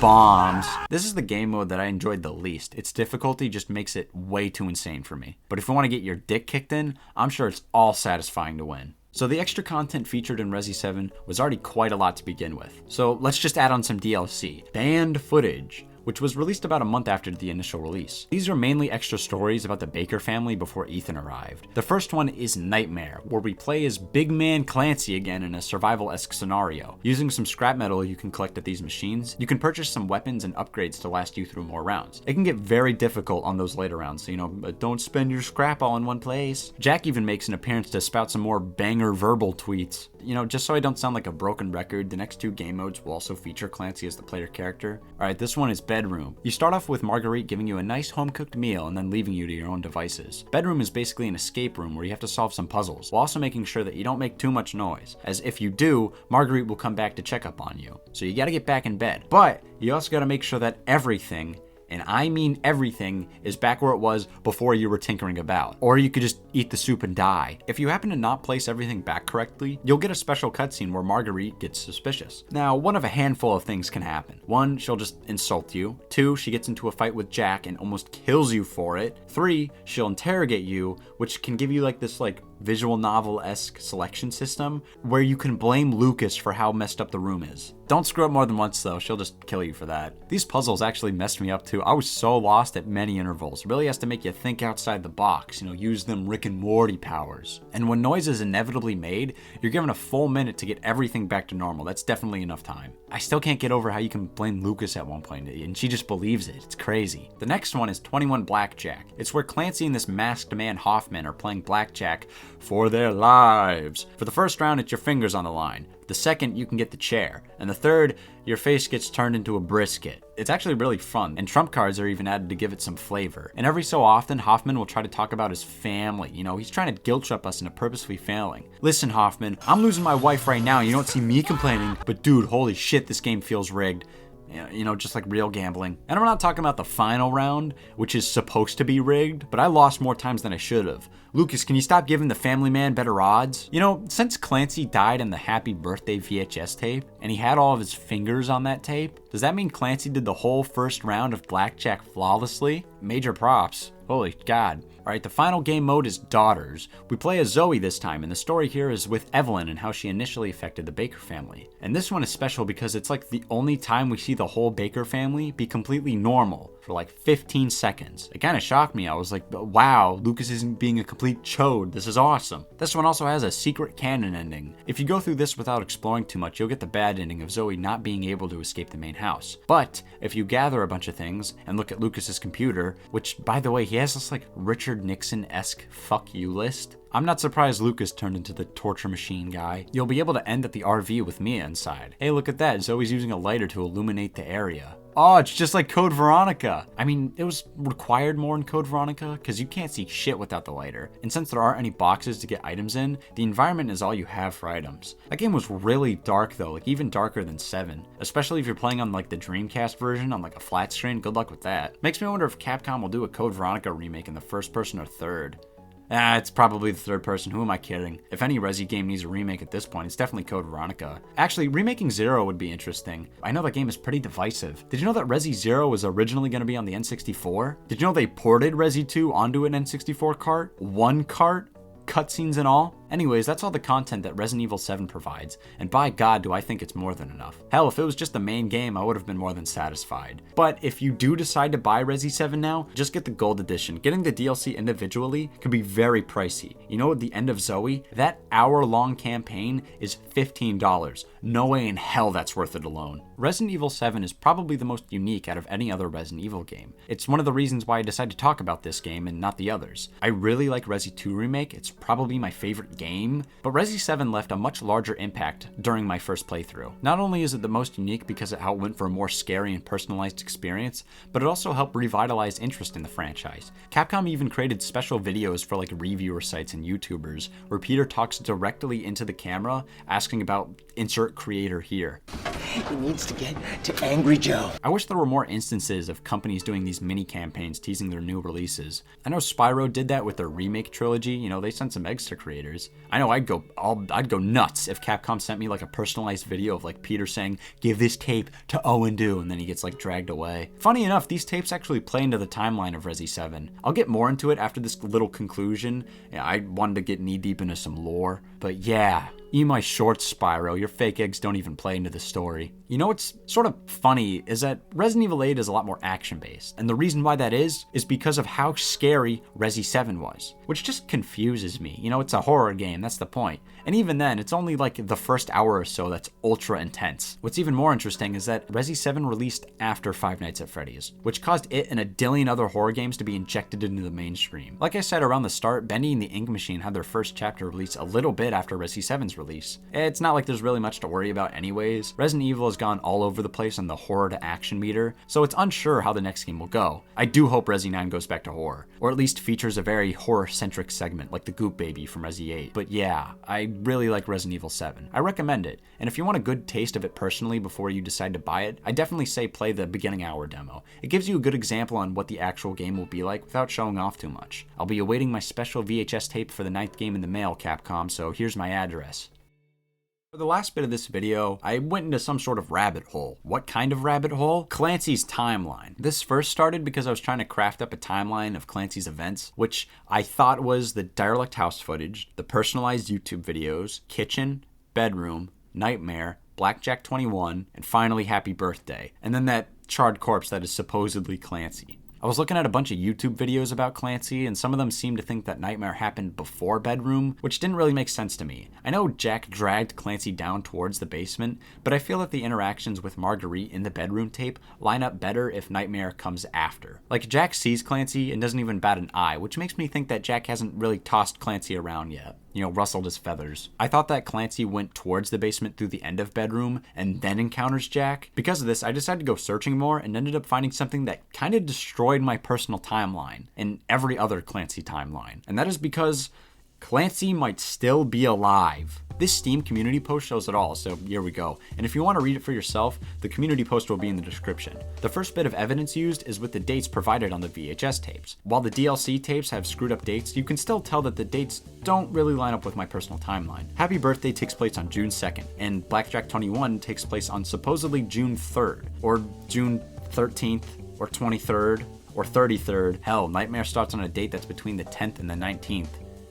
bombs. This is the game mode that I enjoyed the least. Its difficulty just makes it way too insane for me. But if you want to get your dick kicked in, I'm sure it's all satisfying to win. So the extra content featured in Resi 7 was already quite a lot to begin with. So let's just add on some DLC. Banned footage, which was released about a month after the initial release. These are mainly extra stories about the Baker family before Ethan arrived. The first one is Nightmare, where we play as Big Man Clancy again in a survival-esque scenario. Using some scrap metal you can collect at these machines, you can purchase some weapons and upgrades to last you through more rounds. It can get very difficult on those later rounds, so don't spend your scrap all in one place. Jack even makes an appearance to spout some more banger verbal tweets. Just so I don't sound like a broken record, the next 2 game modes will also feature Clancy as the player character. Alright, this one is Bedroom. You start off with Marguerite giving you a nice home-cooked meal and then leaving you to your own devices. Bedroom is basically an escape room where you have to solve some puzzles, while also making sure that you don't make too much noise, as if you do, Marguerite will come back to check up on you. So you gotta get back in bed. But you also gotta make sure that everything, and I mean everything, is back where it was before you were tinkering about. Or you could just eat the soup and die. If you happen to not place everything back correctly, you'll get a special cutscene where Marguerite gets suspicious. Now, one of a handful of things can happen. 1, she'll just insult you. 2, she gets into a fight with Jack and almost kills you for it. 3, she'll interrogate you, which can give you this visual novel-esque selection system where you can blame Lucas for how messed up the room is. Don't screw up more than once though, she'll just kill you for that. These puzzles actually messed me up too. I was so lost at many intervals. It really has to make you think outside the box, use them Rick and Morty powers. And when noise is inevitably made, you're given a full minute to get everything back to normal. That's definitely enough time. I still can't get over how you can blame Lucas at one point, and she just believes it. It's crazy. The next one is 21 Blackjack. It's where Clancy and this masked man Hoffman are playing blackjack for their lives. For the first round, it's your fingers on the line. The second, you can get the chair. And the third, your face gets turned into a brisket. It's actually really fun, and trump cards are even added to give it some flavor. And every so often, Hoffman will try to talk about his family. You know, he's trying to guilt trip us into purposefully failing. Listen, Hoffman, I'm losing my wife right now. You don't see me complaining, but dude, holy shit, this game feels rigged. You know, just like real gambling. And I'm not talking about the final round, which is supposed to be rigged, but I lost more times than I should have. Lucas, can you stop giving the family man better odds? You know, since Clancy died in the Happy Birthday VHS tape, and he had all of his fingers on that tape, does that mean Clancy did the whole first round of blackjack flawlessly? Major props. Holy God. Alright, the final game mode is Daughters. We play as Zoe this time, and the story here is with Evelyn and how she initially affected the Baker family. And this one is special because it's like the only time we see the whole Baker family be completely normal for like 15 seconds. It kind of shocked me. I was like, wow, Lucas isn't being a complete chode. This is awesome. This one also has a secret canon ending. If you go through this without exploring too much, you'll get the bad ending of Zoe not being able to escape the main house. But if you gather a bunch of things and look at Lucas's computer, which by the way, he has this like Richard Nixon-esque fuck you list. I'm not surprised Lucas turned into the torture machine guy. You'll be able to end at the RV with Mia inside. Hey, look at that. Zoe's using a lighter to illuminate the area. Oh, it's just like Code Veronica. I mean, it was required more in Code Veronica because you can't see shit without the lighter. And since there aren't any boxes to get items in, the environment is all you have for items. That game was really dark though, like even darker than 7. Especially if you're playing on like the Dreamcast version on like a flat screen, good luck with that. Makes me wonder if Capcom will do a Code Veronica remake in the first person or third. It's probably the third person. Who am I kidding? If any Resi game needs a remake at this point, it's definitely Code Veronica. Actually, remaking Zero would be interesting. I know that game is pretty divisive. Did you know that Resi Zero was originally going to be on the N64? Did you know they ported Resi 2 onto an N64 cart? One cart? Cutscenes and all? Anyways, that's all the content that Resident Evil 7 provides, and by God do I think it's more than enough. Hell, if it was just the main game, I would have been more than satisfied. But if you do decide to buy Resi 7 now, just get the gold edition. Getting the DLC individually can be very pricey. You know, at the end of Zoe, that hour-long campaign is $15. No way in hell that's worth it alone. Resident Evil 7 is probably the most unique out of any other Resident Evil game. It's one of the reasons why I decided to talk about this game and not the others. I really like Resi 2 Remake, it's probably my favorite game, but Resi 7 left a much larger impact during my first playthrough. Not only is it the most unique because of how it went for a more scary and personalized experience, but it also helped revitalize interest in the franchise. Capcom even created special videos for like reviewer sites and YouTubers, where Peter talks directly into the camera, asking about insert creator here. He needs to get to Angry Joe. I wish there were more instances of companies doing these mini campaigns teasing their new releases. I know Spyro did that with their remake trilogy, you know, they sent some eggs to creators. I know I'd go nuts if Capcom sent me like a personalized video of like Peter saying, give this tape to Owen Do, and then he gets like dragged away. Funny enough, these tapes actually play into the timeline of Resi 7. I'll get more into it after this little conclusion. Yeah, I wanted to get knee deep into some lore, but yeah. Eat my shorts, Spyro. Your fake eggs don't even play into the story. You know what's sort of funny is that Resident Evil 8 is a lot more action-based, and the reason why that is because of how scary Resi 7 was, which just confuses me. You know, it's a horror game, that's the point. And even then, it's only like the first hour or so that's ultra intense. What's even more interesting is that Resi 7 released after Five Nights at Freddy's, which caused it and a dillion other horror games to be injected into the mainstream. Like I said around the start, Bendy and the Ink Machine had their first chapter released a little bit after Resi 7's release. It's not like there's really much to worry about anyways. Resident Evil has gone all over the place on the horror to action meter, so it's unsure how the next game will go. I do hope Resi 9 goes back to horror, or at least features a very horror-centric segment like the Goop Baby from Resi 8. But yeah, I really like Resident Evil 7. I recommend it, and if you want a good taste of it personally before you decide to buy it, I definitely say play the beginning hour demo. It gives you a good example on what the actual game will be like without showing off too much. I'll be awaiting my special VHS tape for the 9th game in the mail, Capcom, so here's my address. For the last bit of this video, I went into some sort of rabbit hole. What kind of rabbit hole? Clancy's timeline. This first started because I was trying to craft up a timeline of Clancy's events, which I thought was the derelict house footage, the personalized YouTube videos, kitchen, bedroom, nightmare, Blackjack 21, and finally Happy Birthday, and then that charred corpse that is supposedly Clancy. I was looking at a bunch of YouTube videos about Clancy, and some of them seemed to think that Nightmare happened before Bedroom, which didn't really make sense to me. I know Jack dragged Clancy down towards the basement, but I feel that the interactions with Marguerite in the bedroom tape line up better if Nightmare comes after. Like, Jack sees Clancy and doesn't even bat an eye, which makes me think that Jack hasn't really tossed Clancy around yet. rustled his feathers. I thought that Clancy went towards the basement through the end of bedroom and then encounters Jack. Because of this, I decided to go searching more and ended up finding something that kind of destroyed my personal timeline and every other Clancy timeline. And that is because Clancy might still be alive. This Steam community post shows it all, so here we go. And if you want to read it for yourself, the community post will be in the description. The first bit of evidence used is with the dates provided on the VHS tapes. While the DLC tapes have screwed up dates, you can still tell that the dates don't really line up with my personal timeline. Happy Birthday takes place on June 2nd, and Blackjack 21 takes place on supposedly June 3rd, or June 13th, or 23rd, or 33rd. Hell, Nightmare starts on a date that's between the 10th and the 19th.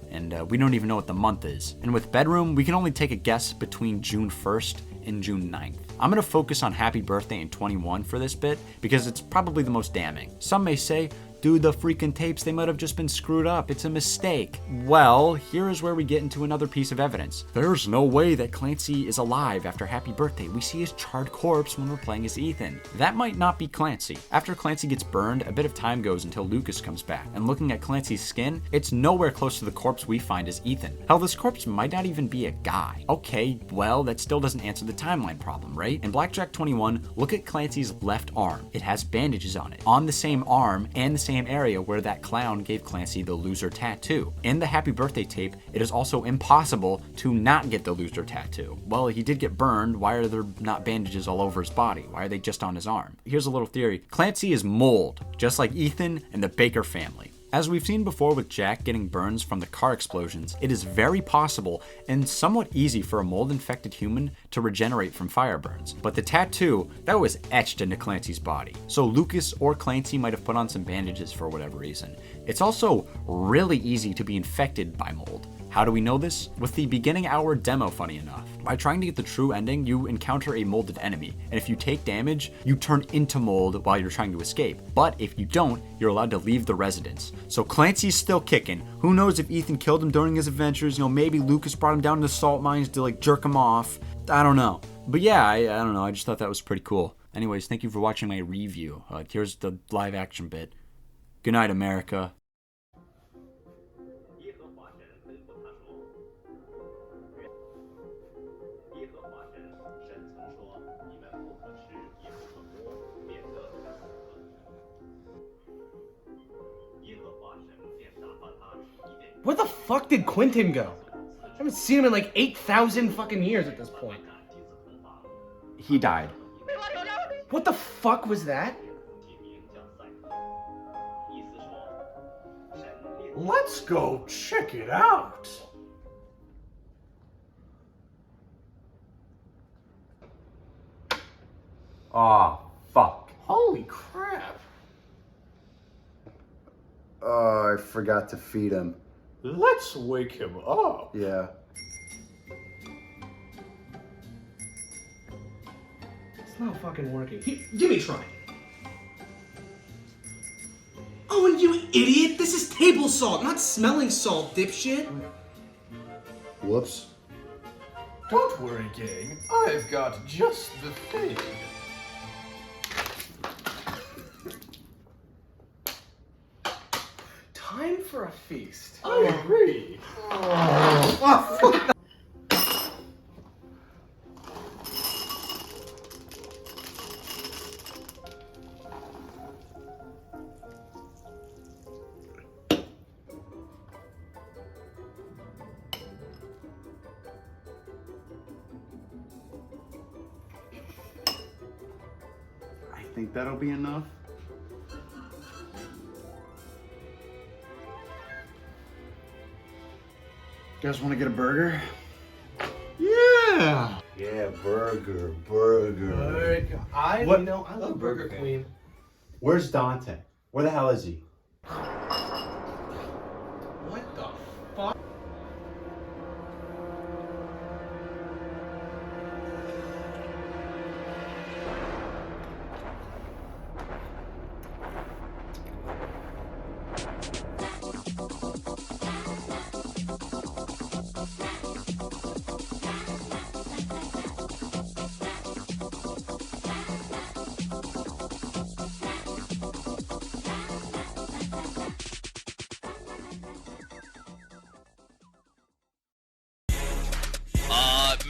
And we don't even know what the month is. And with Bedroom, we can only take a guess between June 1st and June 9th. I'm going to focus on Happy Birthday and 21 for this bit because it's probably the most damning. Some may say, dude, the freaking tapes, they might have just been screwed up. It's a mistake. Well, here is where we get into another piece of evidence. There's no way that Clancy is alive after Happy Birthday. We see his charred corpse when we're playing as Ethan. That might not be Clancy. After Clancy gets burned, a bit of time goes until Lucas comes back. And looking at Clancy's skin, it's nowhere close to the corpse we find as Ethan. Hell, this corpse might not even be a guy. Okay, well, that still doesn't answer the timeline problem, right? In Blackjack 21, look at Clancy's left arm. It has bandages on it. On the same arm and the same area where that clown gave Clancy the loser tattoo. In the Happy Birthday tape, it is also impossible to not get the loser tattoo. Well, he did get burned. Why are there not bandages all over his body? Why are they just on his arm? Here's a little theory. Clancy is mold, just like Ethan and the Baker family. As we've seen before with Jack getting burns from the car explosions, it is very possible and somewhat easy for a mold-infected human to regenerate from fire burns. But the tattoo, that was etched into Clancy's body. So Lucas or Clancy might have put on some bandages for whatever reason. It's also really easy to be infected by mold. How do we know this? With the beginning hour demo, funny enough. By trying to get the true ending, you encounter a molded enemy, and if you take damage, you turn into mold while you're trying to escape. But if you don't, you're allowed to leave the residence. So Clancy's still kicking. Who knows if Ethan killed him during his adventures? Maybe Lucas brought him down to the salt mines to jerk him off. I don't know. But yeah, I don't know. I just thought that was pretty cool. Anyways, thank you for watching my review. Here's the live action bit. Good night, America. Where the fuck did Quentin go? I haven't seen him in 8,000 fucking years at this point. He died. What the fuck was that? Let's go check it out. Aw, fuck. Holy crap. Oh, I forgot to feed him. Let's wake him up. Yeah. It's not fucking working. Here, give me a try. Oh, and you idiot! This is table salt, not smelling salt, dipshit! Whoops. Don't worry, gang. I've got just the thing. Time for a feast. I agree. I think that'll be enough. You guys want to get a burger? Yeah. Yeah, burger. I love Burger Queen. Where's Dante? Where the hell is he? What the fuck?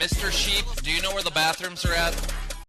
Mr. Sheep, do you know where the bathrooms are at?